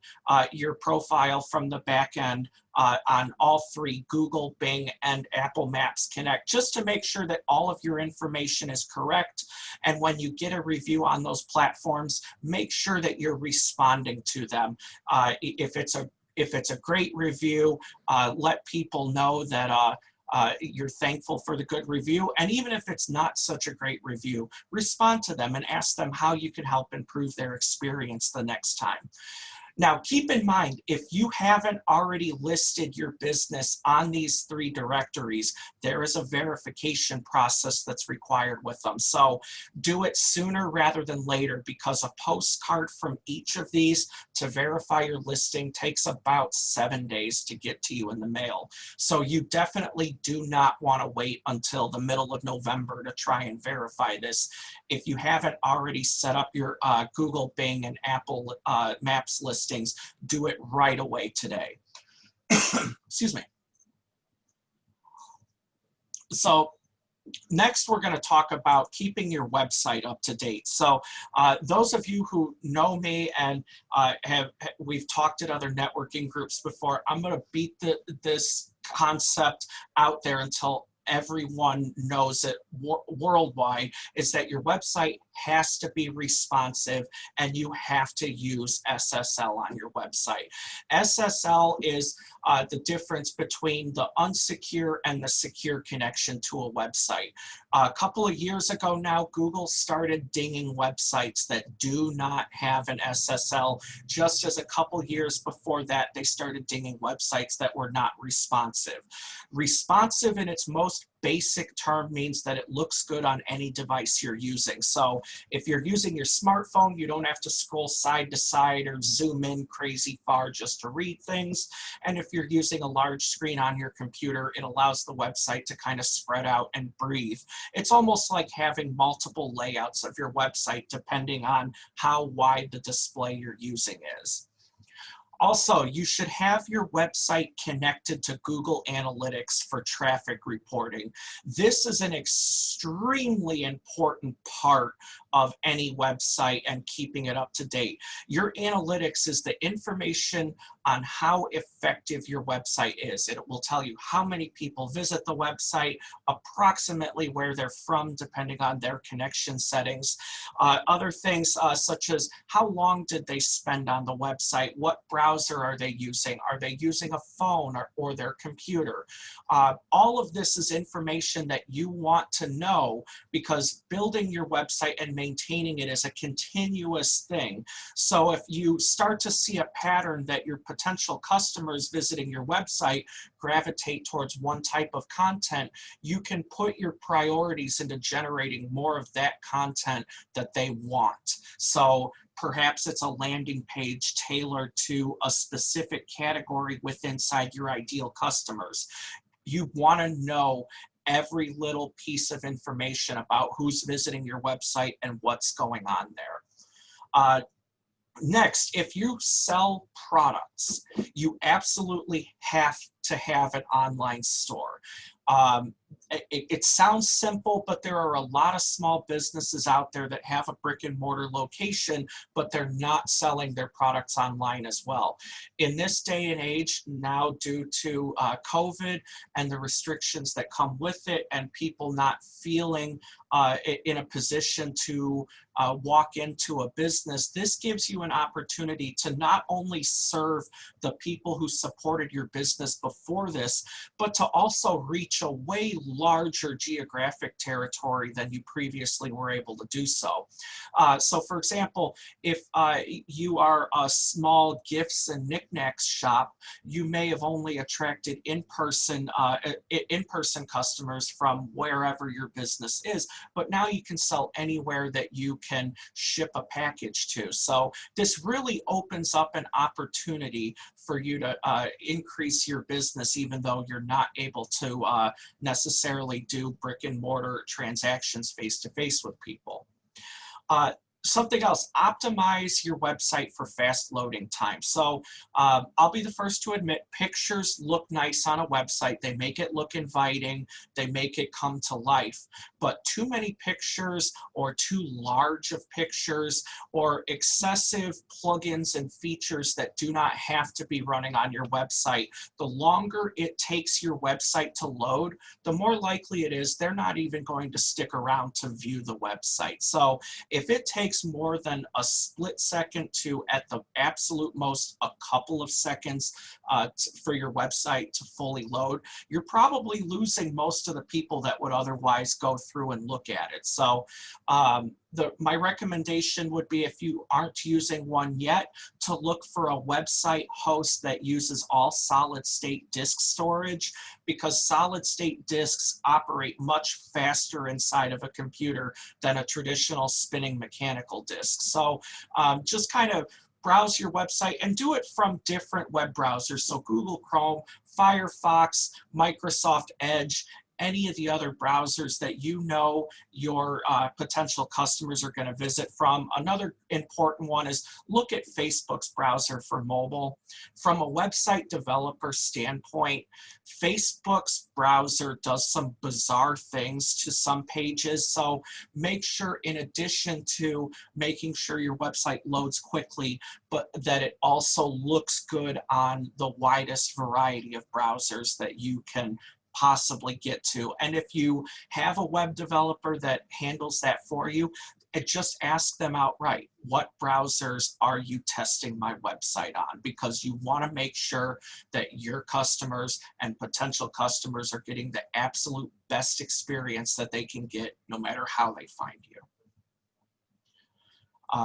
your profile from the back end on all three, Google, Bing, and Apple Maps Connect, just to make sure that all of your information is correct. And when you get a review on those platforms, make sure that you're responding to them. If it's a If it's a great review, let people know that you're thankful for the good review. And even if it's not such a great review, respond to them and ask them how you can help improve their experience the next time. Now, keep in mind, if you haven't already listed your business on these 3 directories, there is a verification process that's required with them. So do it sooner rather than later, because a postcard from each of these to verify your listing takes about 7 days to get to you in the mail. So you definitely do not want to wait until the middle of November to try and verify this. If you haven't already set up your Google, Bing, and Apple Maps listings, do it right away today. Excuse me. So next, we're going to talk about keeping your website up to date. So those of you who know me and we've talked at other networking groups before, I'm going to beat this concept out there until everyone knows it worldwide, is that your website has to be responsive and you have to use SSL on your website. SSL is the difference between the unsecure and the secure connection to a website. A couple of years ago now, Google started dinging websites that do not have an SSL, just as a couple years before that, they started dinging websites that were not responsive. Responsive in its most basic term means that it looks good on any device you're using. So if you're using your smartphone, you don't have to scroll side to side or zoom in crazy far just to read things. And if you're using a large screen on your computer, it allows the website to kind of spread out and breathe. It's almost like having multiple layouts of your website depending on how wide the display you're using is. Also, you should have your website connected to Google Analytics for traffic reporting. This is an extremely important part of any website and keeping it up to date. Your analytics is the information on how effective your website is. It will tell you how many people visit the website, approximately where they're from, depending on their connection settings. Other things such as how long did they spend on the website, what browser are they using a phone or their computer. All of this is information that you want to know, because building your website and maintaining it is a continuous thing. So if you start to see a pattern that your potential customers visiting your website gravitate towards one type of content, you can put your priorities into generating more of that content that they want. So perhaps it's a landing page tailored to a specific category inside your ideal customers. You want to know every little piece of information about who's visiting your website and what's going on there. Next, if you sell products, you absolutely have to have an online store. It sounds simple, but there are a lot of small businesses out there that have a brick and mortar location, but they're not selling their products online as well. In this day and age now, due to COVID and the restrictions that come with it, and people not feeling in a position to walk into a business, this gives you an opportunity to not only serve the people who supported your business before this, but to also reach a way larger geographic territory than you previously were able to do so. So for example, if you are a small gifts and knickknacks shop, you may have only attracted in-person customers from wherever your business is, but now you can sell anywhere that you can ship a package to. So this really opens up an opportunity for you to increase your business, even though you're not able to necessarily do brick and mortar transactions face-to-face with people. Something else, optimize your website for fast loading time. So I'll be the first to admit, pictures look nice on a website. They make it look inviting. They make it come to life. But too many pictures or too large of pictures or excessive plugins and features that do not have to be running on your website, the longer it takes your website to load, the more likely it is they're not even going to stick around to view the website. So if it takes takes more than a split second to, at the absolute most, a couple of seconds for your website to fully load, you're probably losing most of the people that would otherwise go through and look at it. So my recommendation would be, if you aren't using one yet, to look for a website host that uses all solid state disk storage, because solid state disks operate much faster inside of a computer than a traditional spinning mechanical disk. So just kind of browse your website and do it from different web browsers. So Google Chrome, Firefox, Microsoft Edge, any of the other browsers that you know your potential customers are going to visit from. Another important one is look at Facebook's browser for mobile. From a website developer standpoint, Facebook's browser does some bizarre things to some pages. So make sure, in addition to making sure your website loads quickly, but that it also looks good on the widest variety of browsers that you can possibly get to. And if you have a web developer that handles that for you, just ask them outright, what browsers are you testing my website on? Because you want to make sure that your customers and potential customers are getting the absolute best experience that they can get, no matter how they find you.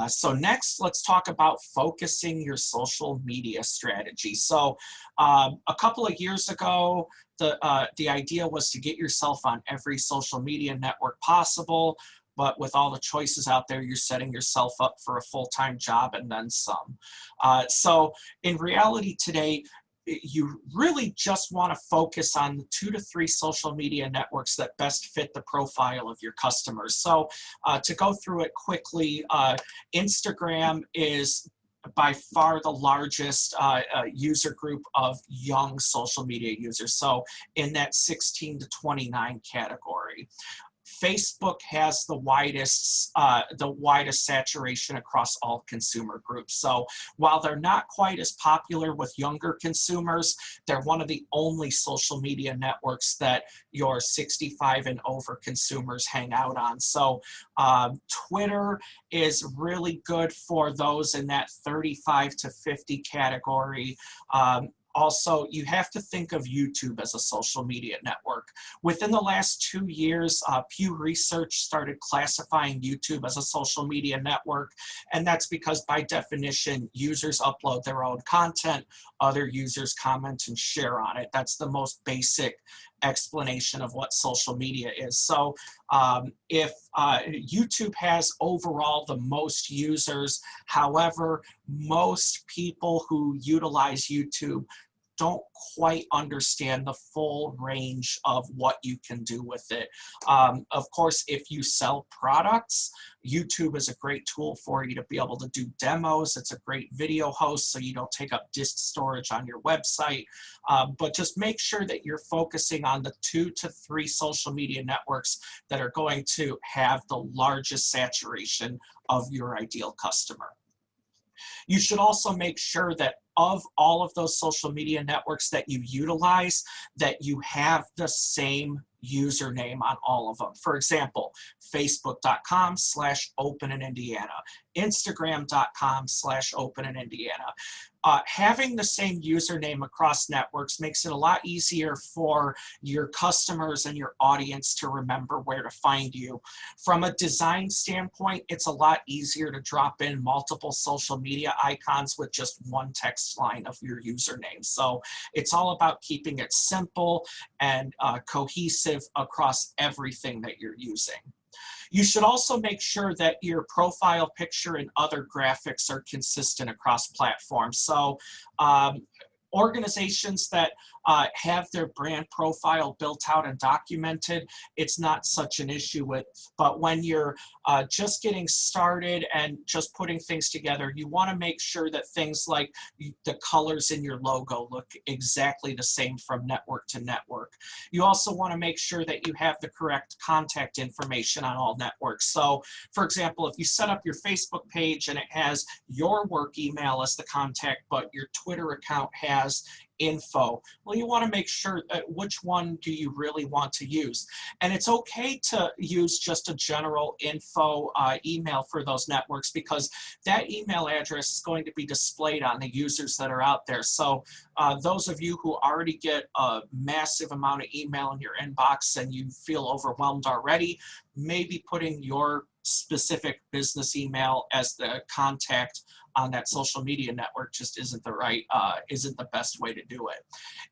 So next, let's talk about focusing your social media strategy. So a couple of years ago, the idea was to get yourself on every social media network possible, but with all the choices out there, you're setting yourself up for a full-time job and then some. So in reality today, you really just want to focus on the 2 to 3 social media networks that best fit the profile of your customers. So to go through it quickly, Instagram is by far the largest user group of young social media users. So in that 16 to 29 category. Facebook has the widest saturation across all consumer groups. So while they're not quite as popular with younger consumers, they're one of the only social media networks that your 65 and over consumers hang out on. So Twitter is really good for those in that 35 to 50 category. Also, you have to think of YouTube as a social media network. Within the last 2 years, Pew Research started classifying YouTube as a social media network, and that's because by definition, users upload their own content, other users comment and share on it. That's the most basic explanation of what social media is. So if YouTube has overall the most users, however, most people who utilize YouTube don't quite understand the full range of what you can do with it. Of course, if you sell products, YouTube is a great tool for you to be able to do demos. It's a great video host, so you don't take up disk storage on your website. But just make sure that you're focusing on the 2 to 3 social media networks that are going to have the largest saturation of your ideal customer. You should also make sure that of all of those social media networks that you utilize, that you have the same username on all of them. For example, facebook.com/openinIndiana, instagram.com/openinIndiana. Having the same username across networks makes it a lot easier for your customers and your audience to remember where to find you. From a design standpoint, it's a lot easier to drop in multiple social media icons with just one text line of your username. So it's all about keeping it simple and cohesive across everything that you're using. You should also make sure that your profile picture and other graphics are consistent across platforms. So organizations that have their brand profile built out and documented, it's not such an issue with. But when you're just getting started and just putting things together, you want to make sure that things like the colors in your logo look exactly the same from network to network. You also want to make sure that you have the correct contact information on all networks. So for example, if you set up your Facebook page and it has your work email as the contact, but your Twitter account has has info. Well, you want to make sure which one do you really want to use. And it's okay to use just a general info email for those networks, because that email address is going to be displayed on the users that are out there. So those of you who already get a massive amount of email in your inbox and you feel overwhelmed already, maybe putting your specific business email as the contact on that social media network just isn't the best way to do it.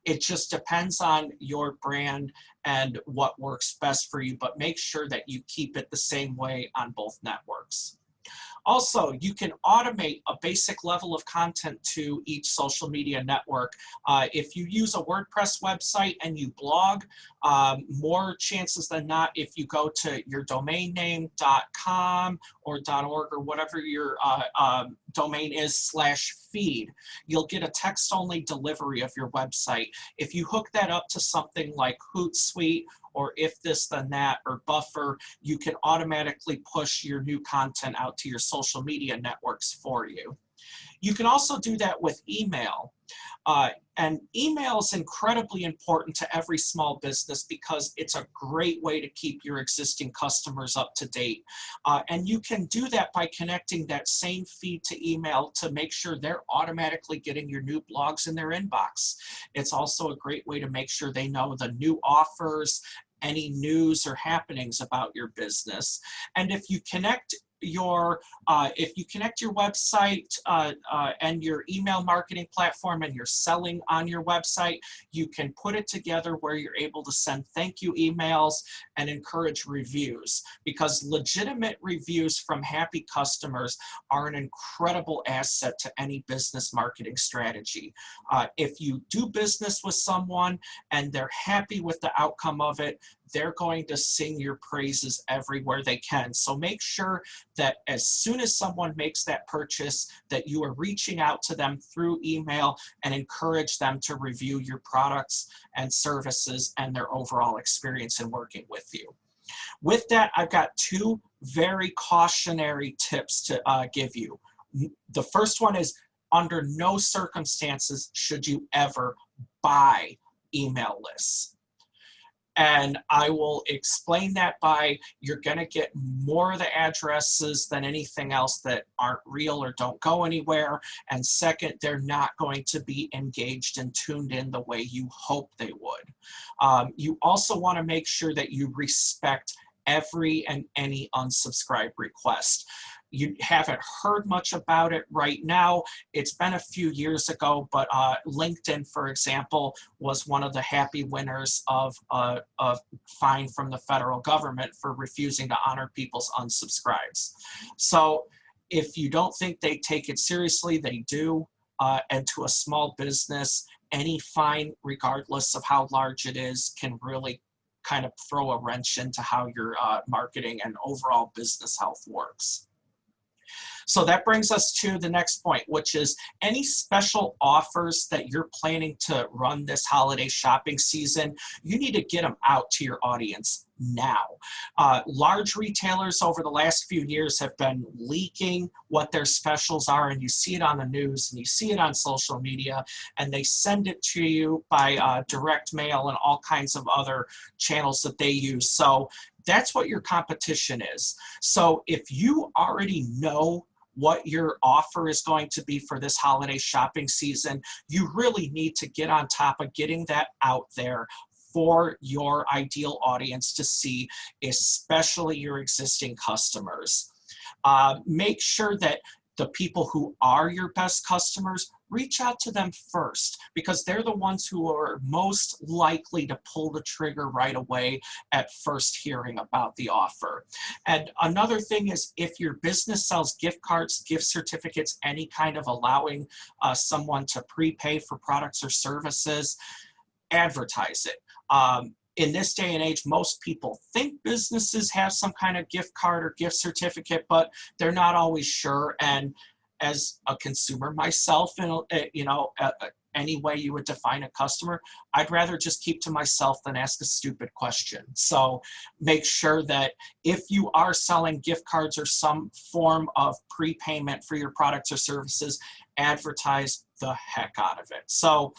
It just depends on your brand and what works best for you, but make sure that you keep it the same way on both networks. Also, you can automate a basic level of content to each social media network. If you use a WordPress website and you blog, more chances than not, if you go to your domain name .com or .org or whatever your domain is /feed, you'll get a text-only delivery of your website. If you hook that up to something like Hootsuite or If This Then That or Buffer, you can automatically push your new content out to your social media networks for you. You can also do that with email. And email is incredibly important to every small business because it's a great way to keep your existing customers up to date. And you can do that by connecting that same feed to email to make sure they're automatically getting your new blogs in their inbox. It's also a great way to make sure they know the new offers, any news or happenings about your business. And if you connect your website and your email marketing platform and you're selling on your website, you can put it together where you're able to send thank you emails and encourage reviews, because legitimate reviews from happy customers are an incredible asset to any business marketing strategy. If you do business with someone and they're happy with the outcome of it, they're going to sing your praises everywhere they can. So make sure that as soon as someone makes that purchase, that you are reaching out to them through email and encourage them to review your products and services and their overall experience in working with you. With that, I've got two very cautionary tips to give you. The first one is, under no circumstances should you ever buy email lists. And I will explain that by, you're going to get more of the addresses than anything else that aren't real or don't go anywhere. And second, they're not going to be engaged and tuned in the way you hope they would. You also want to make sure that you respect every and any unsubscribe request. You haven't heard much about it right now. It's been a few years ago, but LinkedIn, for example, was one of the happy winners of a fine from the federal government for refusing to honor people's unsubscribes. So if you don't think they take it seriously, they do. And to a small business, any fine, regardless of how large it is, can really kind of throw a wrench into how your marketing and overall business health works. So that brings us to the next point, which is any special offers that you're planning to run this holiday shopping season, you need to get them out to your audience now. Large retailers over the last few years have been leaking what their specials are, and you see it on the news and you see it on social media, and they send it to you by direct mail and all kinds of other channels that they use. So that's what your competition is. So if you already know what your offer is going to be for this holiday shopping season, you really need to get on top of getting that out there for your ideal audience to see, especially your existing customers. Make sure that the people who are your best customers, reach out to them first, because they're the ones who are most likely to pull the trigger right away at first hearing about the offer. And another thing is, if your business sells gift cards, gift certificates, any kind of allowing someone to prepay for products or services, advertise it. In this day and age, most people think businesses have some kind of gift card or gift certificate, but they're not always sure. And as a consumer myself, and any way you would define a customer, I'd rather just keep to myself than ask a stupid question. So make sure that if you are selling gift cards or some form of prepayment for your products or services, advertise the heck out of it. So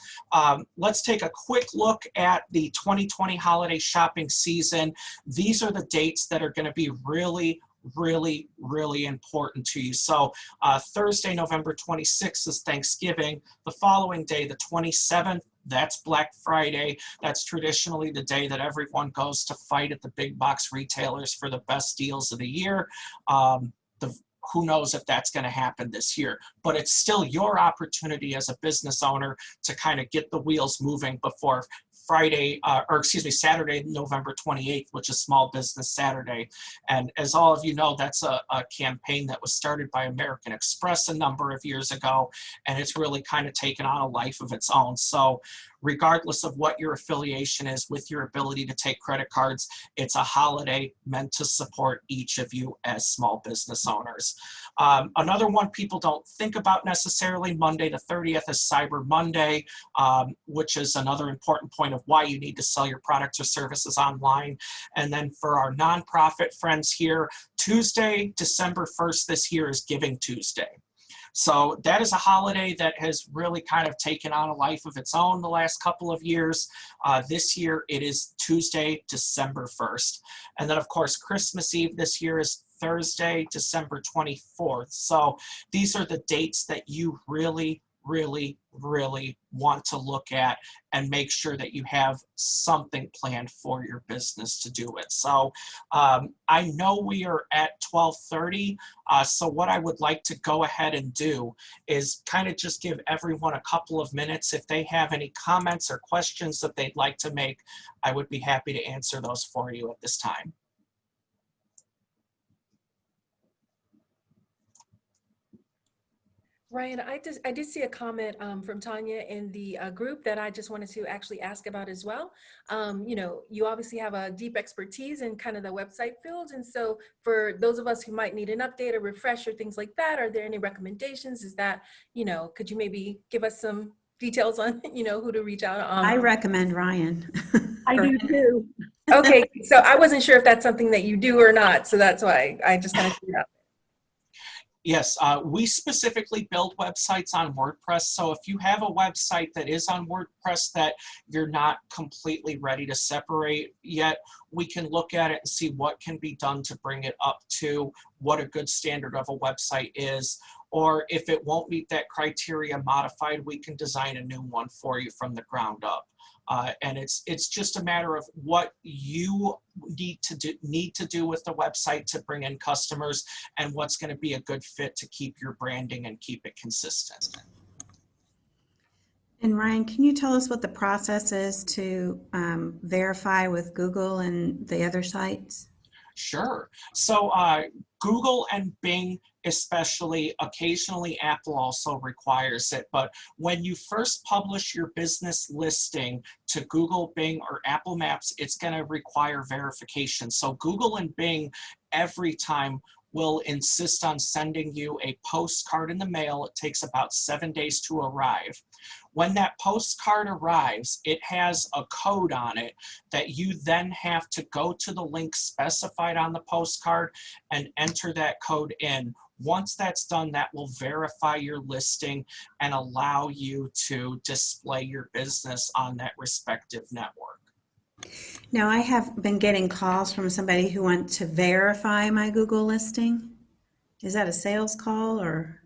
let's take a quick look at the 2020 holiday shopping season. These are the dates that are going to be really important to you. So Thursday, November 26th is Thanksgiving. The following day, the 27th, that's Black Friday. That's traditionally the day that everyone goes to fight at the big box retailers for the best deals of the year. Who knows if that's going to happen this year, but it's still your opportunity as a business owner to kind of get the wheels moving before Saturday, November 28th, which is Small Business Saturday. And as all of you know, that's a campaign that was started by American Express a number of years ago, and it's really kind of taken on a life of its own. So regardless of what your affiliation is with your ability to take credit cards, it's a holiday meant to support each of you as small business owners. Another one people don't think about necessarily, Monday the 30th is Cyber Monday, which is another important point of why you need to sell your products or services online. And then for our nonprofit friends here, Tuesday, December 1st this year is Giving Tuesday. So that is a holiday that has really kind of taken on a life of its own the last couple of years. This year it is Tuesday, December 1st. And then of course, Christmas Eve this year is Thursday, December 24th. So these are the dates that you really want to look at and make sure that you have something planned for your business to do it. So I know we are at 12:30. So what I would like to go ahead and do is kind of just give everyone a couple of minutes. If they have any comments or questions that they'd like to make, I would be happy to answer those for you at this time. Ryan, I did see a comment from Tanya in the group that I just wanted to actually ask about as well. You know, you obviously have a deep expertise in kind of the website field. And so for those of us who might need an update or refresher, things like that, are there any recommendations? Is that, you know, could you maybe give us some details on, you know, who to reach out on? I recommend Ryan. I do too. Okay, so I wasn't sure if that's something that you do or not. So that's why I just kind of threw it out. Yes, we specifically build websites on WordPress. So if you have a website that is on WordPress that you're not completely ready to separate yet, we can look at it and see what can be done to bring it up to what a good standard of a website is. Or if it won't meet that criteria modified, we can design a new one for you from the ground up. And it's just a matter of what you need to do with the website to bring in customers and what's going to be a good fit to keep your branding and keep it consistent. And Ryan, can you tell us what the process is to verify with Google and the other sites? Sure. So Google and Bing especially, occasionally Apple also requires it, but when you first publish your business listing to Google, Bing, or Apple Maps, it's going to require verification. So Google and Bing every time will insist on sending you a postcard in the mail. It takes about 7 days to arrive. When that postcard arrives, it has a code on it that you then have to go to the link specified on the postcard and enter that code in. Once that's done, that will verify your listing and allow you to display your business on that respective network. Now, I have been getting calls from somebody who wants to verify my Google listing. Is that a sales call or?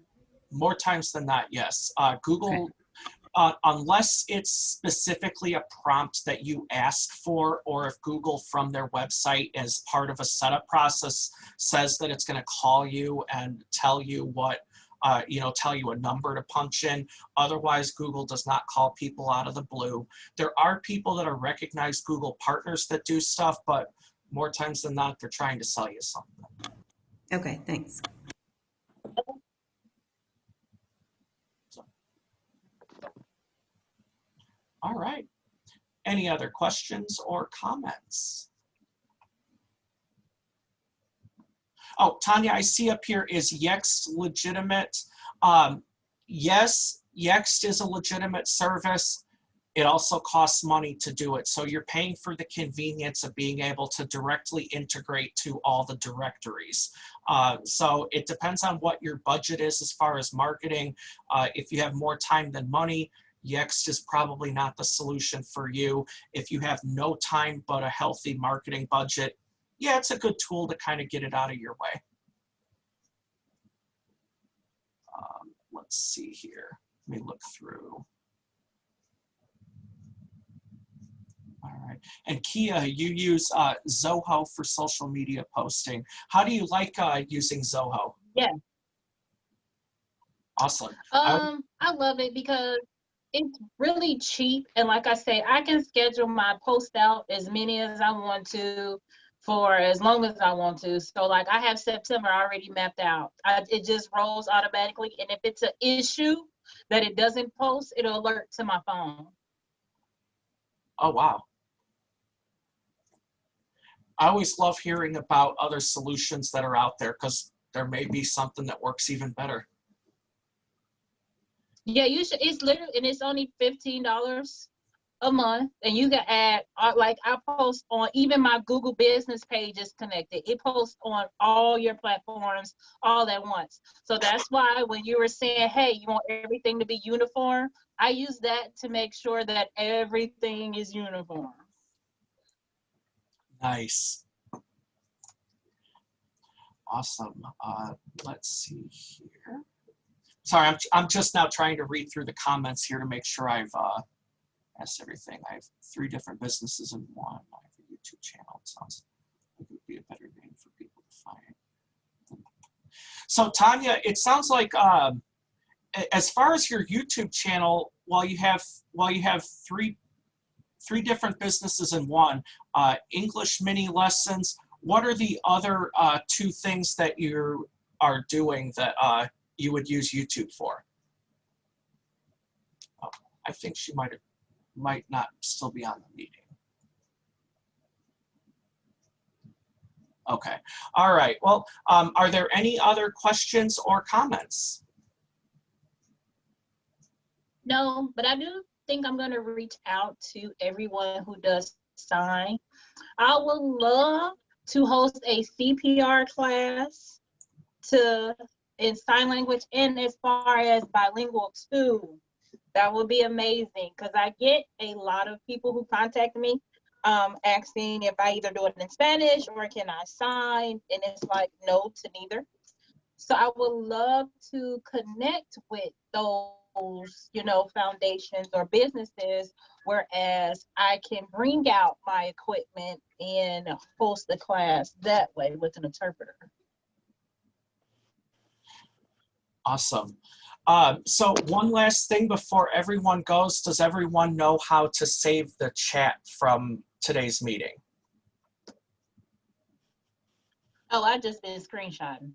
More times than not, yes. Google, unless it's specifically a prompt that you ask for, or if Google from their website as part of a setup process says that it's going to call you and tell you what, tell you a number to punch in. Otherwise, Google does not call people out of the blue. There are people that are recognized Google partners that do stuff, but more times than not, they're trying to sell you something. Okay, thanks. All right. Any other questions or comments? Oh, Tanya, I see up here, is Yext legitimate? Yes, Yext is a legitimate service. It also costs money to do it. So you're paying for the convenience of being able to directly integrate to all the directories. So it depends on what your budget is as far as marketing. If you have more time than money, Yext is probably not the solution for you. If you have no time but a healthy marketing budget, yeah, it's a good tool to kind of get it out of your way. Let's see here. Let me look through. All right. And Kia, you use Zoho for social media posting. How do you like using Zoho? Yeah. Awesome. I love it because it's really cheap. And like I say, I can schedule my post out as many as I want to for as long as I want to. So like I have September already mapped out. It just rolls automatically. And if it's an issue that it doesn't post, it'll alert to my phone. Oh, wow. I always love hearing about other solutions that are out there because there may be something that works even better. Yeah, you should. It's literally, and it's only $15 a month, and you can add. Like I post on even my Google Business page is connected. It posts on all your platforms all at once. So that's why when you were saying, "Hey, you want everything to be uniform," I use that to make sure that everything is uniform. Nice. Awesome. Let's see here. Sorry, I'm just now trying to read through the comments here to make sure I've asked everything. I have 3 different businesses in one. I have a YouTube channel. It sounds like it would be a better name for people to find. So Tanya, it sounds like as far as your YouTube channel, while you have 3 different businesses in one, English mini lessons, what are the other 2 things that you are doing that you would use YouTube for? Oh, I think she might not still be on the meeting. Okay. All right. Well, are there any other questions or comments? No, but I do think I'm going to reach out to everyone who does sign. I would love to host a CPR class in sign language, and as far as bilingual too. That would be amazing because I get a lot of people who contact me asking if I either do it in Spanish or can I sign, and it's like no to neither. So I would love to connect with those, foundations or businesses, whereas I can bring out my equipment and host the class that way with an interpreter. Awesome. So one last thing before everyone goes, does everyone know how to save the chat from today's meeting? Oh, I just been screenshotting.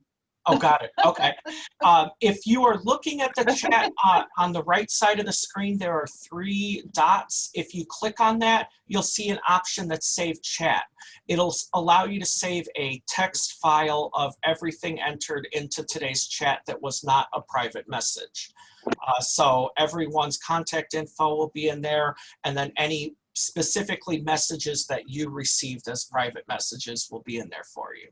Oh, got it. Okay. If you are looking at the chat on the right side of the screen, there are 3 dots. If you click on that, you'll see an option that's Save Chat. It'll allow you to save a text file of everything entered into today's chat that was not a private message. So everyone's contact info will be in there, and then any specifically messages that you received as private messages will be in there for you.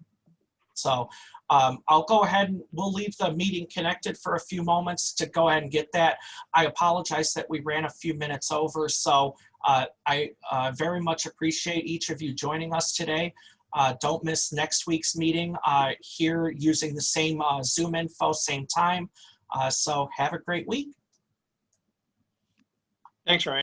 So I'll go ahead and we'll leave the meeting connected for a few moments to go ahead and get that. I apologize that we ran a few minutes over, so I very much appreciate each of you joining us today. Don't miss next week's meeting here using the same Zoom info, same time. So have a great week. Thanks, Ryan.